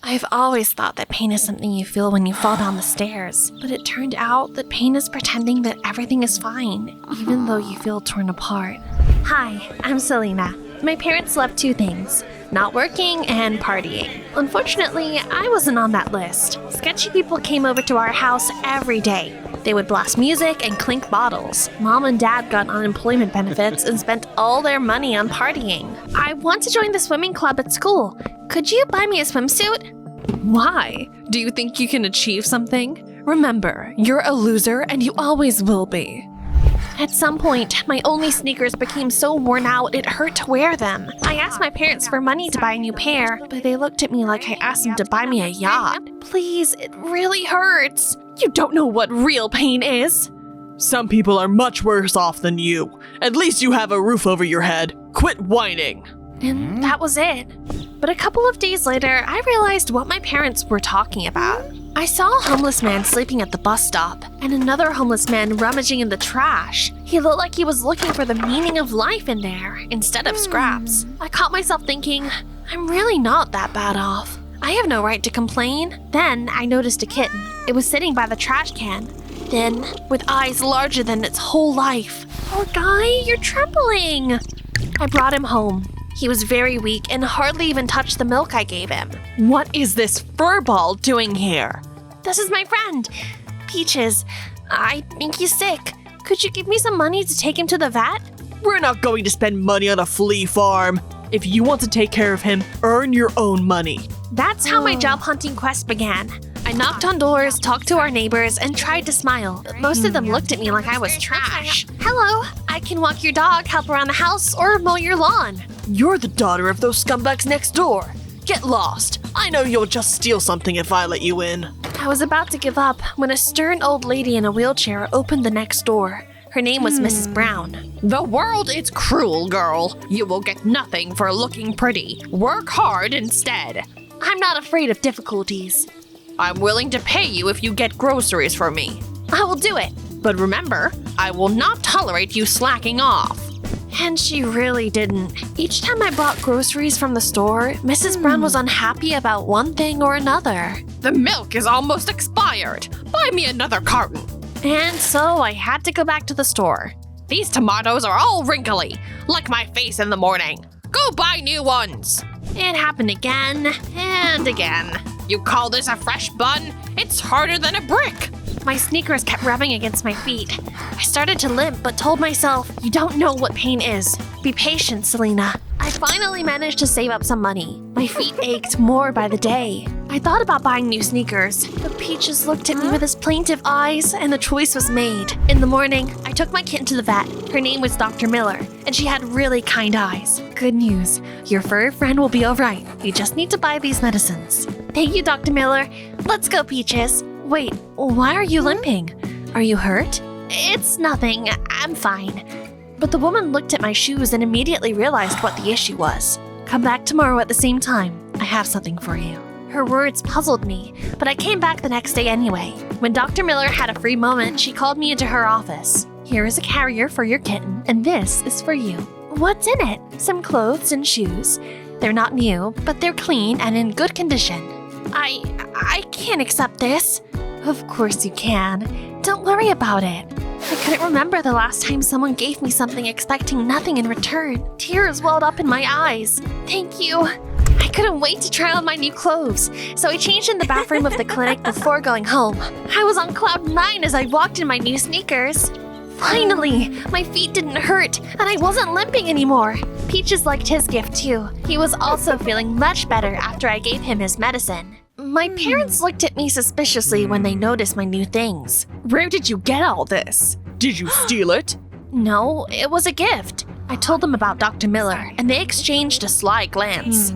I've always thought that pain is something you feel when you fall down the stairs, but it turned out that pain is pretending that everything is fine, even though you feel torn apart. Hi, I'm Selena. My parents love two things: not working and partying. Unfortunately, I wasn't on that list. Sketchy people came over to our house every day. They would blast music and clink bottles. Mom and Dad got unemployment benefits and spent all their money on partying. I want to join the swimming club at school. Could you buy me a swimsuit? Why? Do you think you can achieve something? Remember, you're a loser and you always will be. At some point, my only sneakers became so worn out it hurt to wear them. I asked my parents for money to buy a new pair, but they looked at me like I asked them to buy me a yacht. Please, it really hurts. You don't know what real pain is. Some people are much worse off than you. At least you have a roof over your head. Quit whining. And that was it. But a couple of days later, I realized what my parents were talking about. I saw a homeless man sleeping at the bus stop, and another homeless man rummaging in the trash. He looked like he was looking for the meaning of life in there, instead of scraps. I caught myself thinking, I'm really not that bad off. I have no right to complain. Then I noticed a kitten. It was sitting by the trash can, thin, with eyes larger than its whole life. Poor guy, you're trembling. I brought him home. He was very weak and hardly even touched the milk I gave him. What is this furball doing here? This is my friend, Peaches. I think he's sick. Could you give me some money to take him to the vet? We're not going to spend money on a flea farm. If you want to take care of him, earn your own money. That's how my job hunting quest began. I knocked on doors, talked to our neighbors, and tried to smile, but most of them looked at me like I was trash. Hello, I can walk your dog, help around the house, or mow your lawn. You're the daughter of those scumbags next door. Get lost. I know you'll just steal something if I let you in. I was about to give up when a stern old lady in a wheelchair opened the next door. Her name was Mrs. Brown. The world is cruel, girl. You will get nothing for looking pretty. Work hard instead. I'm not afraid of difficulties. I'm willing to pay you if you get groceries for me. I will do it. But remember, I will not tolerate you slacking off. And she really didn't. Each time I bought groceries from the store, Mrs. Brown was unhappy about one thing or another. The milk is almost expired. Buy me another carton. And so I had to go back to the store. These tomatoes are all wrinkly, like my face in the morning. Go buy new ones. It happened again and again. You call this a fresh bun? It's harder than a brick. My sneakers kept rubbing against my feet. I started to limp, but told myself, you don't know what pain is. Be patient, Selena. I finally managed to save up some money. My feet ached more by the day. I thought about buying new sneakers, but Peaches looked at me with his plaintive eyes, and the choice was made. In the morning, I took my kitten to the vet. Her name was Dr. Miller, and she had really kind eyes. Good news. Your fur friend will be all right. You just need to buy these medicines. Thank you, Dr. Miller. Let's go, Peaches. Wait, why are you limping? Are you hurt? It's nothing. I'm fine. But the woman looked at my shoes and immediately realized what the issue was. Come back tomorrow at the same time. I have something for you. Her words puzzled me, but I came back the next day anyway. When Dr. Miller had a free moment, she called me into her office. Here is a carrier for your kitten, and this is for you. What's in it? Some clothes and shoes. They're not new, but they're clean and in good condition. I can't accept this. Of course you can. Don't worry about it. I couldn't remember the last time someone gave me something expecting nothing in return. Tears welled up in my eyes. Thank you. I couldn't wait to try on my new clothes, so I changed in the bathroom of the clinic before going home. I was on cloud 9 as I walked in my new sneakers. Finally, my feet didn't hurt, and I wasn't limping anymore. Peaches liked his gift too. He was also feeling much better after I gave him his medicine. My parents looked at me suspiciously when they noticed my new things. Where did you get all this? Did you steal it? No, it was a gift. I told them about Dr. Miller, and they exchanged a sly glance.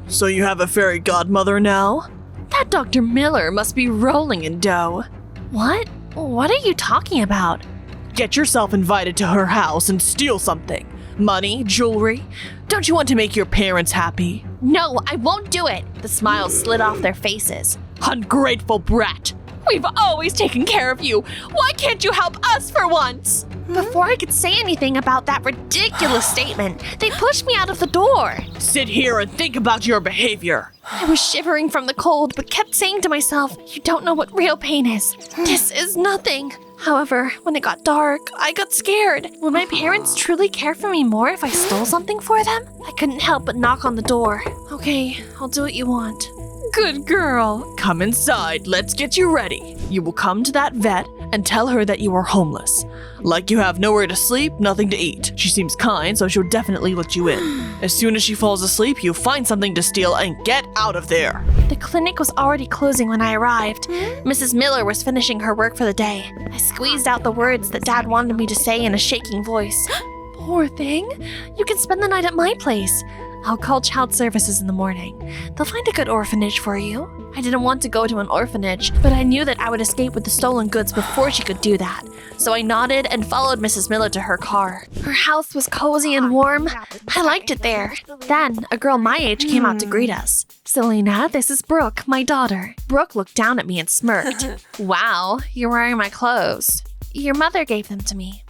So you have a fairy godmother now? That Dr. Miller must be rolling in dough. What? What are you talking about? Get yourself invited to her house and steal something. Money, jewelry. Don't you want to make your parents happy? No, I won't do it. The smiles slid off their faces. Ungrateful brat. We've always taken care of you. Why can't you help us for once? Before I could say anything about that ridiculous statement, they pushed me out of the door. Sit here and think about your behavior. I was shivering from the cold, but kept saying to myself, you don't know what real pain is. This is nothing. However, when it got dark, I got scared. Would my parents truly care for me more if I stole something for them? I couldn't help but knock on the door. Okay, I'll do what you want. Good girl. Come inside. Let's get you ready. You will come to that vet and tell her that you are homeless. Like you have nowhere to sleep, nothing to eat. She seems kind, so she'll definitely let you in. As soon as she falls asleep, you find something to steal and get out of there. The clinic was already closing when I arrived. Mrs. Miller was finishing her work for the day. I squeezed out the words that Dad wanted me to say in a shaking voice. Poor thing. You can spend the night at my place. I'll call child services in the morning. They'll find a good orphanage for you. I didn't want to go to an orphanage, but I knew that I would escape with the stolen goods before she could do that. So I nodded and followed Mrs. Miller to her car. Her house was cozy and warm. I liked it there. Then, a girl my age came out to greet us. Selena, this is Brooke, my daughter. Brooke looked down at me and smirked. Wow, you're wearing my clothes. Your mother gave them to me.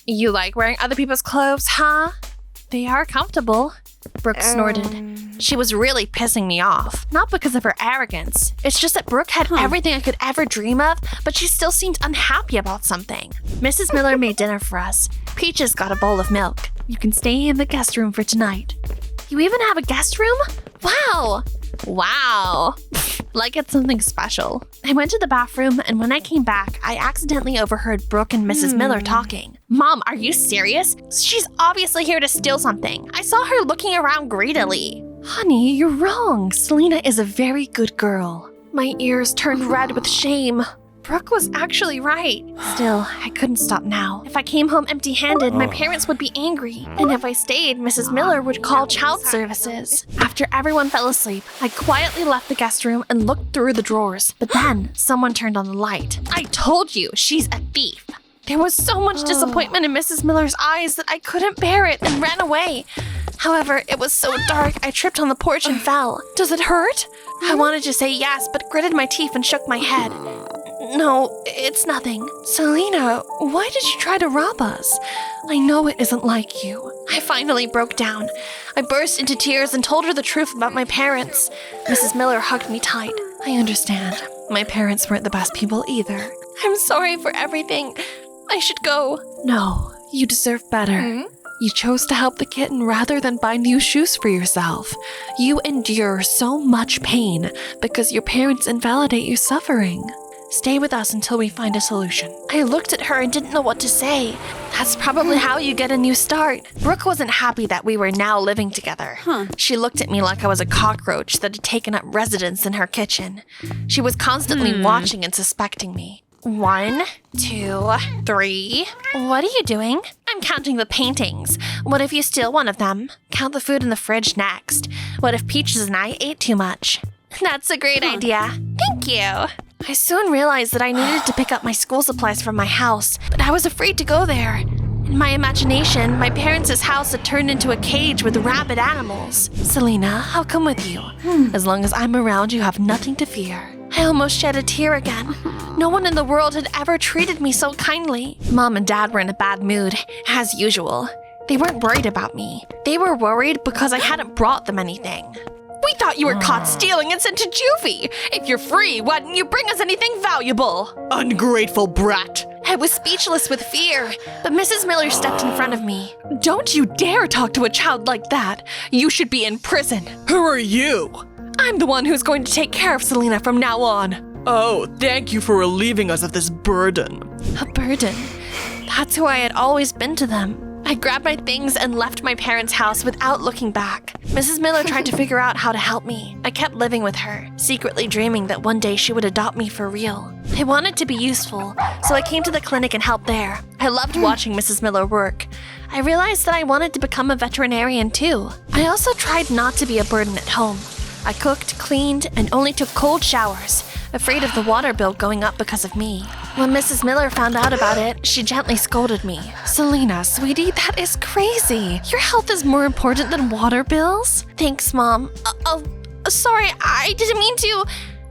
You like wearing other people's clothes, huh? They are comfortable. Brooke snorted. She was really pissing me off. Not because of her arrogance. It's just that Brooke had everything I could ever dream of, but she still seemed unhappy about something. Mrs. Miller made dinner for us. Peaches got a bowl of milk. You can stay in the guest room for tonight. You even have a guest room? Wow! Wow! Like it's something special. I went to the bathroom, and when I came back, I accidentally overheard Brooke and Mrs. Miller talking. Mom, are you serious? She's obviously here to steal something. I saw her looking around greedily. Honey, you're wrong. Selena is a very good girl. My ears turned red with shame. Brooke was actually right. Still, I couldn't stop now. If I came home empty-handed, my parents would be angry. And if I stayed, Mrs. Miller would call child services. After everyone fell asleep, I quietly left the guest room and looked through the drawers. But then, someone turned on the light. I told you, she's a thief. There was so much disappointment in Mrs. Miller's eyes that I couldn't bear it and ran away. However, it was so dark, I tripped on the porch and fell. Does it hurt? I wanted to say yes, but gritted my teeth and shook my head. No, it's nothing. Selena, why did you try to rob us? I know it isn't like you. I finally broke down. I burst into tears and told her the truth about my parents. Mrs. Miller hugged me tight. I understand. My parents weren't the best people either. I'm sorry for everything. I should go. No, you deserve better. You chose to help the kitten rather than buy new shoes for yourself. You endure so much pain because your parents invalidate your suffering. Stay with us until we find a solution. I looked at her and didn't know what to say. That's probably how you get a new start. Brooke wasn't happy that we were now living together. She looked at me like I was a cockroach that had taken up residence in her kitchen. She was constantly watching and suspecting me. 1, 2, 3. What are you doing? I'm counting the paintings. What if you steal one of them? Count the food in the fridge next. What if Peaches and I ate too much? That's a great idea. Thank you. I soon realized that I needed to pick up my school supplies from my house, but I was afraid to go there. In my imagination, my parents' house had turned into a cage with rabid animals. Selena, I'll come with you. As long as I'm around, you have nothing to fear. I almost shed a tear again. No one in the world had ever treated me so kindly. Mom and Dad were in a bad mood, as usual. They weren't worried about me. They were worried because I hadn't brought them anything. We thought you were caught stealing and sent to juvie. If you're free, why didn't you bring us anything valuable? Ungrateful brat. I was speechless with fear, but Mrs. Miller stepped in front of me. Don't you dare talk to a child like that. You should be in prison. Who are you? I'm the one who's going to take care of Selena from now on. Oh, thank you for relieving us of this burden. A burden? That's who I had always been to them. I grabbed my things and left my parents' house without looking back. Mrs. Miller tried to figure out how to help me. I kept living with her, secretly dreaming that one day she would adopt me for real. I wanted to be useful, so I came to the clinic and helped there. I loved watching Mrs. Miller work. I realized that I wanted to become a veterinarian too. I also tried not to be a burden at home. I cooked, cleaned, and only took cold showers, afraid of the water bill going up because of me. When Mrs. Miller found out about it, she gently scolded me. Selena, sweetie, that is crazy. Your health is more important than water bills? Thanks, Mom. Sorry, I didn't mean to.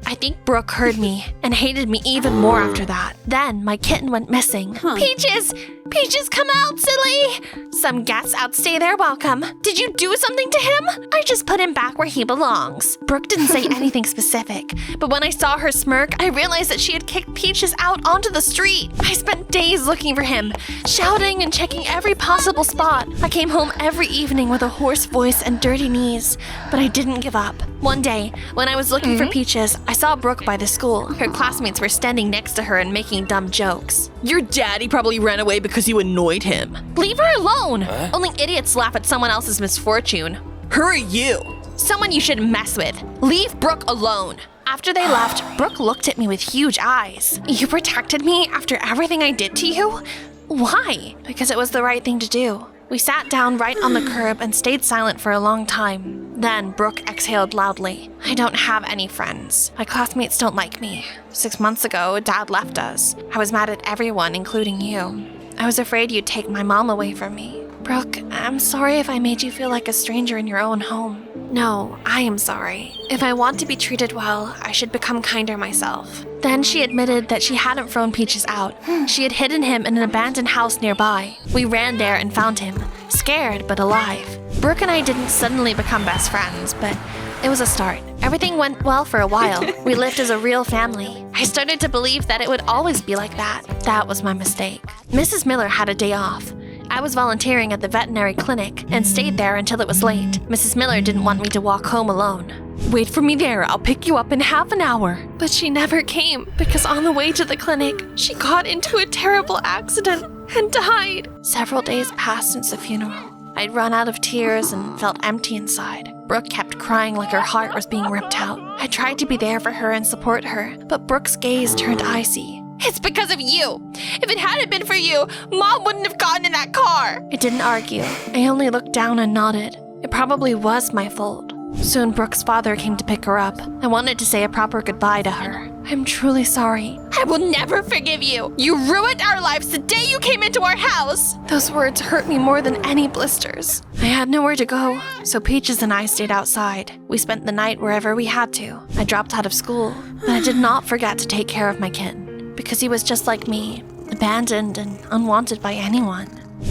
I think Brooke heard me and hated me even more after that. Then my kitten went missing. Peaches! Peaches, come out, silly! Some guests outstay their welcome. Did you do something to him? I just put him back where he belongs. Brooke didn't say anything specific, but when I saw her smirk, I realized that she had kicked Peaches out onto the street. I spent days looking for him, shouting and checking every possible spot. I came home every evening with a hoarse voice and dirty knees, but I didn't give up. One day, when I was looking for Peaches, I saw Brooke by the school. Her classmates were standing next to her and making dumb jokes. Your daddy probably ran away because you annoyed him. Leave her alone! Only idiots laugh at someone else's misfortune. Who are you? Someone you shouldn't mess with. Leave Brooke alone. After they left, Brooke looked at me with huge eyes. You protected me after everything I did to you? Why? Because it was the right thing to do. We sat down right on the curb and stayed silent for a long time. Then Brooke exhaled loudly. I don't have any friends. My classmates don't like me. 6 months ago, Dad left us. I was mad at everyone, including you. I was afraid you'd take my mom away from me. Brooke, I'm sorry if I made you feel like a stranger in your own home. No, I am sorry. If I want to be treated well, I should become kinder myself. Then she admitted that she hadn't thrown Peaches out. She had hidden him in an abandoned house nearby. We ran there and found him, scared but alive. Brooke and I didn't suddenly become best friends, but it was a start. Everything went well for a while. We lived as a real family. I started to believe that it would always be like that. That was my mistake. Mrs. Miller had a day off. I was volunteering at the veterinary clinic and stayed there until it was late. Mrs. Miller didn't want me to walk home alone. Wait for me there. I'll pick you up in half an hour. But she never came because on the way to the clinic, she got into a terrible accident and died. Several days passed since the funeral. I'd run out of tears and felt empty inside. Brooke kept crying like her heart was being ripped out. I tried to be there for her and support her, but Brooke's gaze turned icy. It's because of you. If it hadn't been for you, Mom wouldn't have gotten in that car. I didn't argue. I only looked down and nodded. It probably was my fault. Soon Brooke's father came to pick her up. I wanted to say a proper goodbye to her. I'm truly sorry. I will never forgive you. You ruined our lives the day you came into our house. Those words hurt me more than any blisters. I had nowhere to go, so Peaches and I stayed outside. We spent the night wherever we had to. I dropped out of school, but I did not forget to take care of my kitten, because he was just like me, abandoned and unwanted by anyone.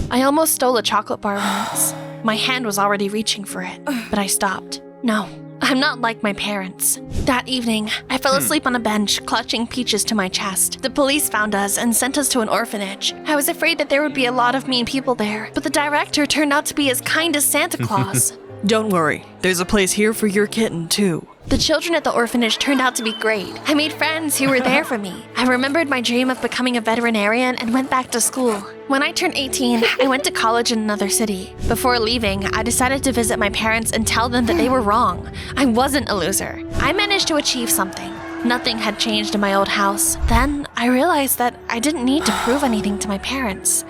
I almost stole a chocolate bar once. My hand was already reaching for it, but I stopped. No, I'm not like my parents. That evening, I fell asleep on a bench, clutching Peaches to my chest. The police found us and sent us to an orphanage. I was afraid that there would be a lot of mean people there, but the director turned out to be as kind as Santa Claus. Don't worry, there's a place here for your kitten too. The children at the orphanage turned out to be great. I made friends who were there for me. I remembered my dream of becoming a veterinarian and went back to school. When I turned 18, I went to college in another city. Before leaving, I decided to visit my parents and tell them that they were wrong. I wasn't a loser. I managed to achieve something. Nothing had changed in my old house. Then I realized that I didn't need to prove anything to my parents.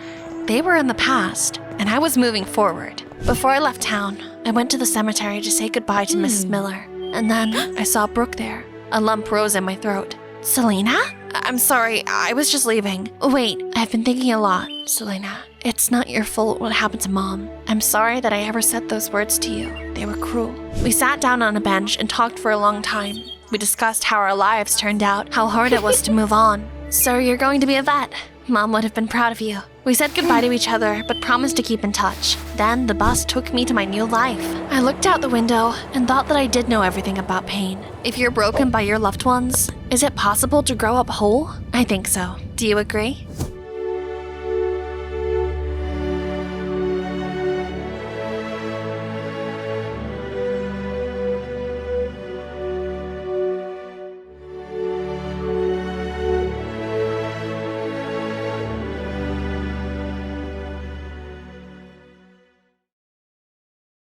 They were in the past, and I was moving forward. Before I left town, I went to the cemetery to say goodbye to Mrs. Miller. And then I saw Brooke there. A lump rose in my throat. Selena? I'm sorry, I was just leaving. Wait, I've been thinking a lot, Selena. It's not your fault what happened to Mom. I'm sorry that I ever said those words to you. They were cruel. We sat down on a bench and talked for a long time. We discussed how our lives turned out, how hard it was to move on. So you're going to be a vet. Mom would have been proud of you. We said goodbye to each other, but promised to keep in touch. Then the bus took me to my new life. I looked out the window and thought that I did know everything about pain. If you're broken by your loved ones, is it possible to grow up whole? I think so. Do you agree?